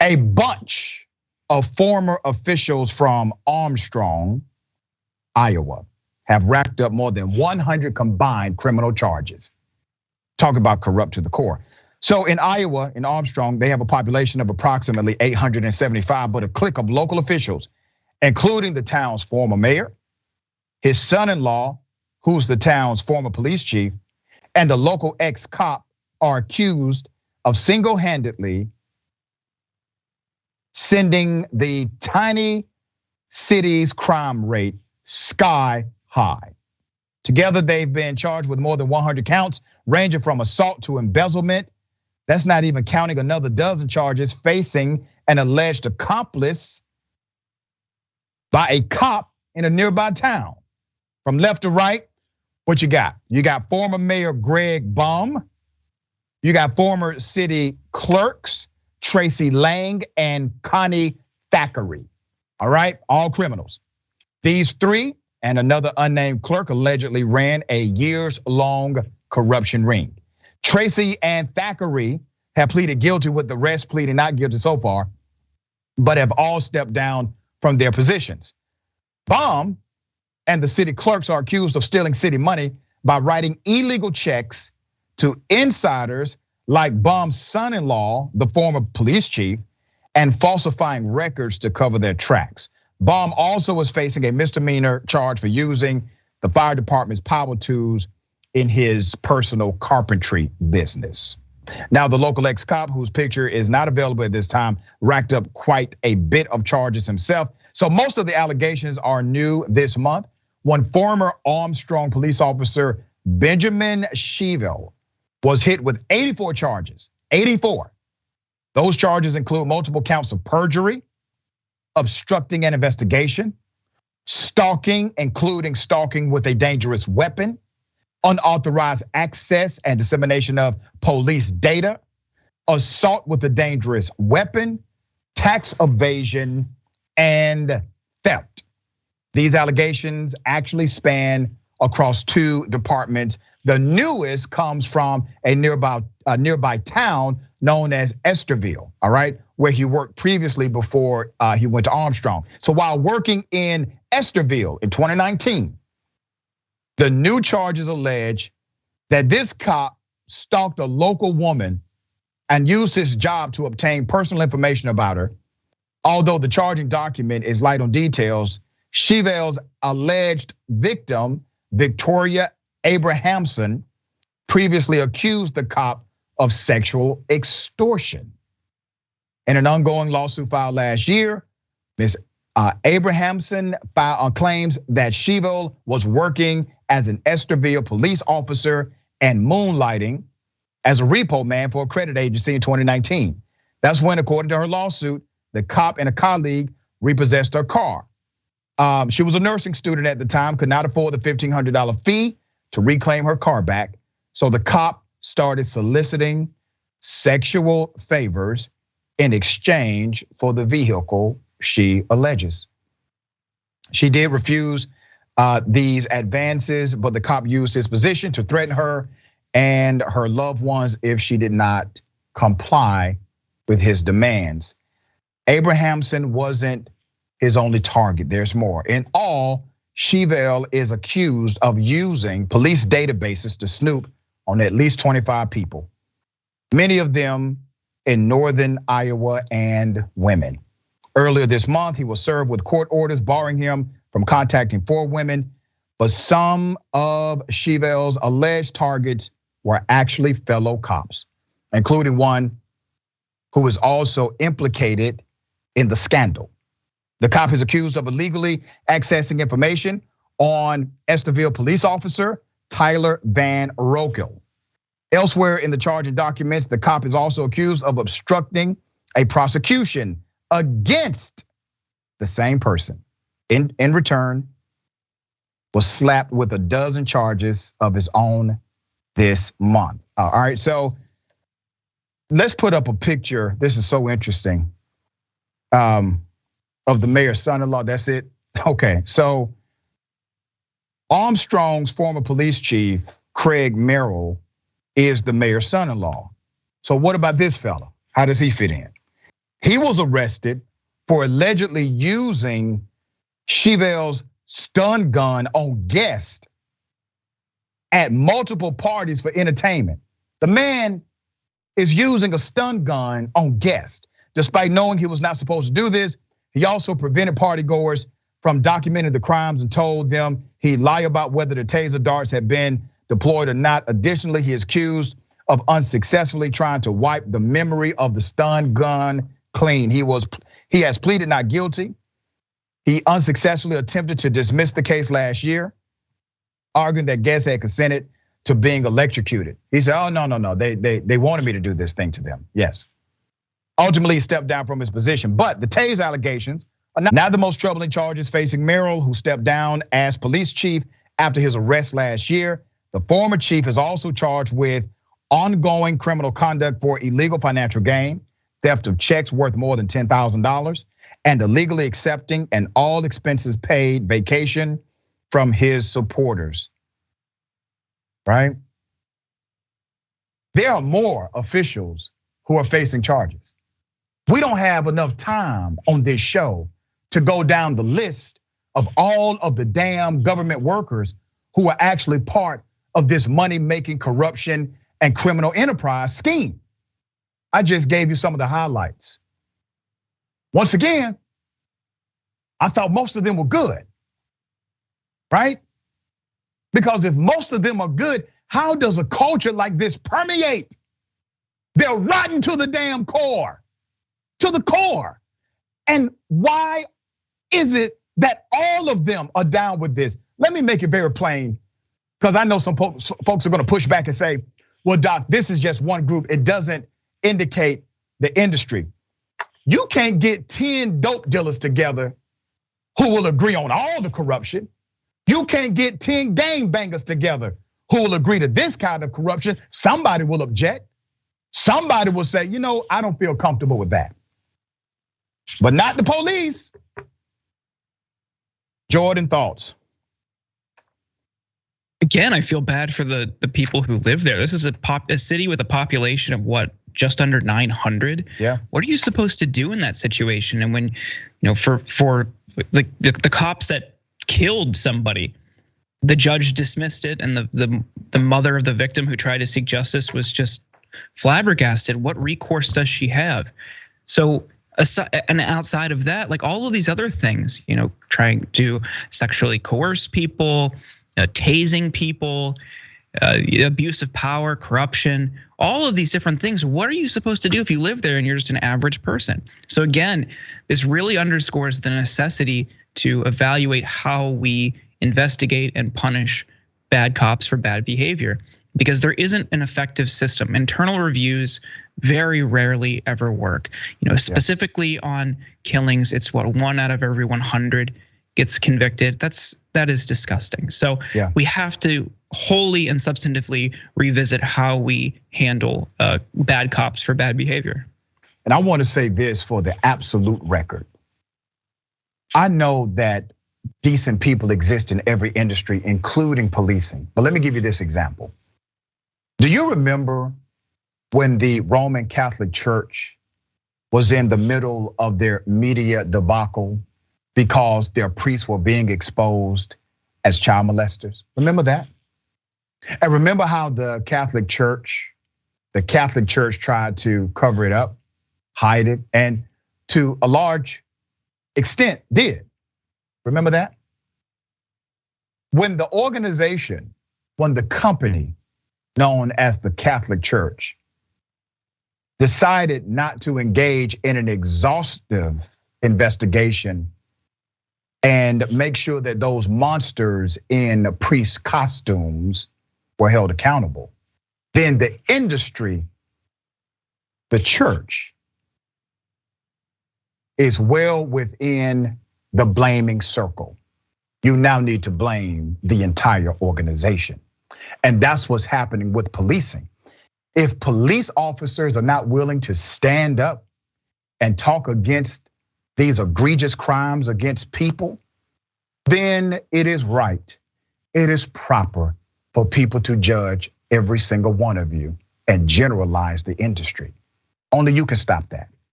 A bunch of former officials from Armstrong, Iowa, have racked up more than 100 combined criminal charges. Talk about corrupt to the core. So in Iowa, in Armstrong, they have a population of approximately 875, but a clique of local officials, including the town's former mayor, his son-in-law, who's the town's former police chief, and a local ex-cop, are accused of single-handedly sending the tiny city's crime rate sky high. Together, they've been charged with more than 100 counts, ranging from assault to embezzlement. That's not even counting another dozen charges facing an alleged accomplice by a cop in a nearby town. From left to right, what you got? You got former Mayor Greg Baum. You got former city clerks, Tracy Lang and Connie Thackeray. All right, all criminals. These three and another unnamed clerk allegedly ran a years-long corruption ring. Tracy and Thackeray have pleaded guilty, with the rest pleading not guilty so far, but have all stepped down from their positions. Baum and the city clerks are accused of stealing city money by writing illegal checks to insiders like Baum's son-in-law, the former police chief, and falsifying records to cover their tracks. Baum also is facing a misdemeanor charge for using the fire department's power tools in his personal carpentry business. Now, the local ex-cop, whose picture is not available at this time, racked up quite a bit of charges himself. So most of the allegations are new this month. One former Armstrong police officer, Benjamin Sheville, was hit with 84 charges, 84. Those charges include multiple counts of perjury, obstructing an investigation, stalking, including stalking with a dangerous weapon, unauthorized access and dissemination of police data, assault with a dangerous weapon, tax evasion, and theft. These allegations actually span across two departments. The newest comes from a nearby town known as Esterville, all right, where he worked previously before he went to Armstrong. So while working in Esterville in 2019, the new charges allege that this cop stalked a local woman and used his job to obtain personal information about her. Although the charging document is light on details, Sheville's alleged victim, Victoria Abrahamson, previously accused the cop of sexual extortion. In an ongoing lawsuit filed last year, Ms. Abrahamson claims that Sheville was working as an Esterville police officer and moonlighting as a repo man for a credit agency in 2019. That's when, according to her lawsuit, the cop and a colleague repossessed her car. She was a nursing student at the time, could not afford the $1,500 fee to reclaim her car back. So the cop started soliciting sexual favors in exchange for the vehicle, she alleges. She did refuse these advances, but the cop used his position to threaten her and her loved ones if she did not comply with his demands. Abrahamson wasn't his only target, there's more. In all, Sheville is accused of using police databases to snoop on at least 25 people, many of them in northern Iowa and women. Earlier this month, he was served with court orders barring him from contacting 4 women, but some of Sheville's alleged targets were actually fellow cops, including one who is also implicated in the scandal. The cop is accused of illegally accessing information on Esterville police officer Tyler Van Rokel. Elsewhere in the charging documents, the cop is also accused of obstructing a prosecution against the same person. In return, was slapped with a dozen charges of his own this month. All right, so let's put up a picture. This is so interesting. Of the mayor's son-in-law, that's it. Okay, so Armstrong's former police chief, Craig Merrill, is the mayor's son-in-law. So what about this fella? How does he fit in? He was arrested for allegedly using Chevelle's stun gun on guests at multiple parties for entertainment. The man is using a stun gun on guests. Despite knowing he was not supposed to do this, he also prevented partygoers from documenting the crimes and told them he'd lie about whether the taser darts had been deployed or not. Additionally, he is accused of unsuccessfully trying to wipe the memory of the stun gun clean. He has pleaded not guilty. He unsuccessfully attempted to dismiss the case last year, arguing that guests had consented to being electrocuted. He said, oh, no, they wanted me to do this thing to them, yes. Ultimately, he stepped down from his position, but the Taser allegations are now the most troubling charges facing Merrill, who stepped down as police chief after his arrest last year. The former chief is also charged with ongoing criminal conduct for illegal financial gain, theft of checks worth more than $10,000, and illegally accepting an all expenses paid vacation from his supporters, right? There are more officials who are facing charges. We don't have enough time on this show to go down the list of all of the damn government workers who are actually part of this money-making, corruption, and criminal enterprise scheme. I just gave you some of the highlights. Once again, I thought most of them were good, right? Because if most of them are good, how does a culture like this permeate? They're rotten to the damn core, to the core. And why is it that all of them are down with this? Let me make it very plain, because I know some folks are gonna push back and say, well, Doc, this is just one group. It doesn't indicate the industry. You can't get 10 dope dealers together who will agree on all the corruption. You can't get 10 gangbangers together who will agree to this kind of corruption. Somebody will object. Somebody will say, I don't feel comfortable with that. But not the police. Jordan, thoughts? Again, I feel bad for the people who live there. This is a city with a population of what, just under 900. Yeah. What are you supposed to do in that situation? And when, for like the cops that killed somebody, the judge dismissed it, and the mother of the victim who tried to seek justice was just flabbergasted. What recourse does she have? So, and outside of that, like all of these other things, trying to sexually coerce people, tasing people, abuse of power, corruption, all of these different things. What are you supposed to do if you live there and you're just an average person? So again, this really underscores the necessity to evaluate how we investigate and punish bad cops for bad behavior, because there isn't an effective system. Internal reviews very rarely ever work. Specifically on killings, it's what, 1 out of every 100 gets convicted. That is disgusting. So we have to wholly and substantively revisit how we handle bad cops for bad behavior. And I want to say this for the absolute record. I know that decent people exist in every industry, including policing. But let me give you this example. Do you remember when the Roman Catholic Church was in the middle of their media debacle because their priests were being exposed as child molesters? Remember that? And remember how the Catholic Church tried to cover it up, hide it, and to a large extent did. Remember that? When the organization, when the company known as the Catholic Church decided not to engage in an exhaustive investigation and make sure that those monsters in priest costumes were held accountable, then the industry, the church, is well within the blaming circle. You now need to blame the entire organization. And that's what's happening with policing. If police officers are not willing to stand up and talk against these egregious crimes against people, then it is right, it is proper for people to judge every single one of you and generalize the industry. Only you can stop that.